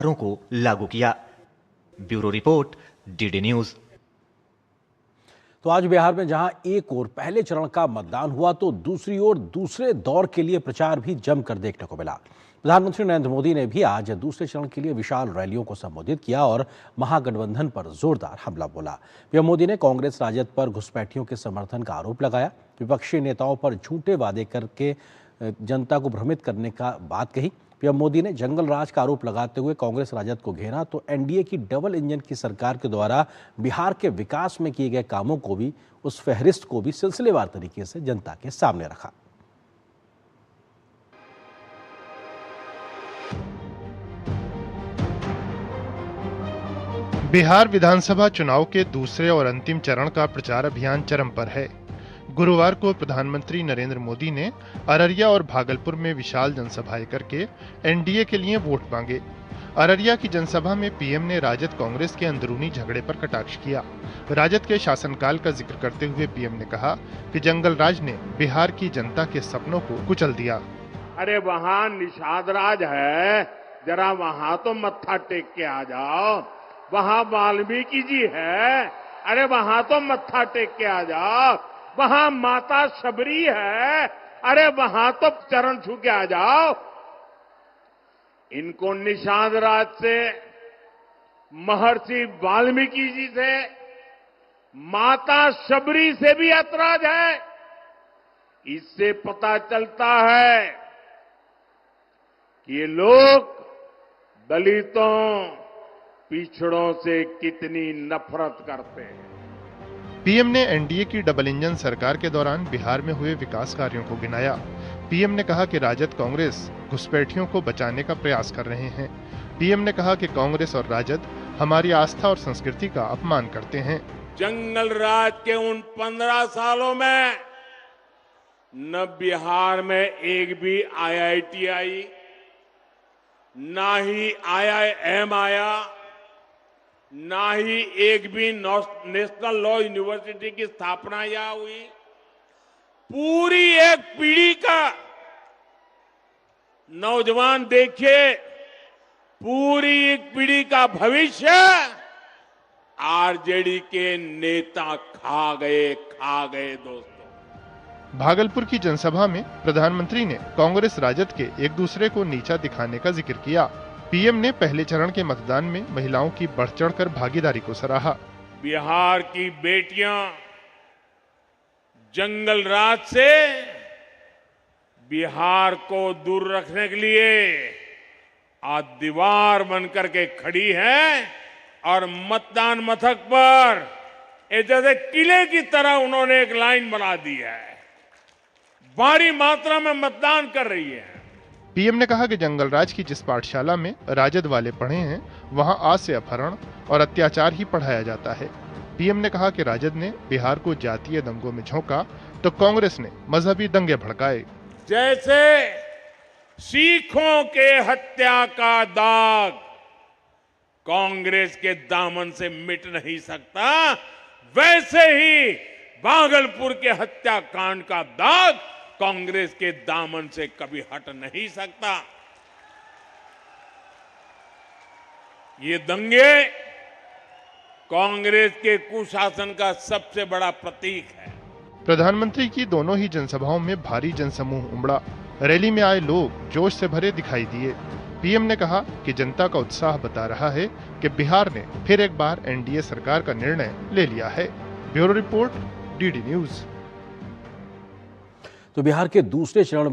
को लागू किया। Bureau report, DD news. तो आज बिहार में जहां एक ओर पहले चरण का मतदान हुआ तो दूसरी ओर दूसरे दौर के लिए प्रचार भी जमकर देखने को मिला। प्रधानमंत्री नरेंद्र मोदी ने भी आज दूसरे चरण के लिए विशाल रैलियों को संबोधित किया और महागठबंधन पर जोरदार हमला बोला। पीएम मोदी ने कांग्रेस राजद पर घुसपैठियों के समर्थन का आरोप लगाया। विपक्षी नेताओं पर झूठे वादे करके जनता को भ्रमित करने का बात कही। पीएम मोदी ने जंगल राज का आरोप लगाते हुए कांग्रेस राजद को घेरा तो एनडीए की डबल इंजन की सरकार के द्वारा बिहार के विकास में किए गए कामों को भी, उस फहरिस्त को भी सिलसिलेवार तरीके से जनता के सामने रखा। बिहार विधानसभा चुनाव के दूसरे और अंतिम चरण का प्रचार अभियान चरम पर है। गुरुवार को प्रधानमंत्री नरेंद्र मोदी ने अररिया और भागलपुर में विशाल जनसभाएं करके एनडीए के लिए वोट मांगे। अररिया की जनसभा में पीएम ने राजद कांग्रेस के अंदरूनी झगड़े पर कटाक्ष किया। राजद के शासनकाल का जिक्र करते हुए पीएम ने कहा कि जंगल राज ने बिहार की जनता के सपनों को कुचल दिया। अरे वहाँ निषाद राज है, जरा वहाँ तो मत्था टेक के आ जाओ। वहाँ वाल्मीकि जी है, अरे वहाँ तो मत्था टेक के आ जाओ। वहाँ माता शबरी है, अरे वहाँ तो चरण छू के आ जाओ। इनको निषाद राज से, महर्षि वाल्मीकि जी से, माता शबरी से भी ऐतराज है। इससे पता चलता है कि ये लोग दलितों, पिछड़ों से कितनी नफरत करते हैं। पीएम ने एनडीए की डबल इंजन सरकार के दौरान बिहार में हुए विकास कार्यों को गिनाया। पीएम ने कहा कि राजद कांग्रेस घुसपैठियों को बचाने का प्रयास कर रहे हैं। पीएम ने कहा कि कांग्रेस और राजद हमारी आस्था और संस्कृति का अपमान करते हैं। जंगल राज के उन 15 सालों में न बिहार में एक भी आईआईटी आई, ना ही आईआईएम आया, ना ही एक भी नेशनल लॉ यूनिवर्सिटी की स्थापना यहाँ हुई। पूरी एक पीढ़ी का नौजवान देखिए, पूरी एक पीढ़ी का भविष्य आरजेडी के नेता खा गए दोस्तों। भागलपुर की जनसभा में प्रधानमंत्री ने कांग्रेस राजद के एक दूसरे को नीचा दिखाने का जिक्र किया। पीएम ने पहले चरण के मतदान में महिलाओं की बढ़ चढ़कर भागीदारी को सराहा। बिहार की बेटियां जंगल राज से बिहार को दूर रखने के लिए आज दीवार बनकर के खड़ी है और मतदान मथक पर जैसे किले की तरह उन्होंने एक लाइन बना दी है। भारी मात्रा में मतदान कर रही है। पीएम ने कहा कि जंगल राज की जिस पाठशाला में राजद वाले पढ़े हैं, वहां आज से अपहरण और अत्याचार ही पढ़ाया जाता है। पीएम ने कहा कि राजद ने बिहार को जातीय दंगों में झोंका तो कांग्रेस ने मजहबी दंगे भड़काए। जैसे सिखों के हत्या का दाग कांग्रेस के दामन से मिट नहीं सकता, वैसे ही भागलपुर के हत्याकांड का दाग कांग्रेस के दामन से कभी हट नहीं सकता। ये दंगे कांग्रेस के कुशासन का सबसे बड़ा प्रतीक है। प्रधानमंत्री की दोनों ही जनसभाओं में भारी जनसमूह उमड़ा। रैली में आए लोग जोश से भरे दिखाई दिए। पीएम ने कहा कि जनता का उत्साह बता रहा है कि बिहार ने फिर एक बार एनडीए सरकार का निर्णय ले लिया है। Bureau report, DD news. तो बिहार के दूसरे चरण में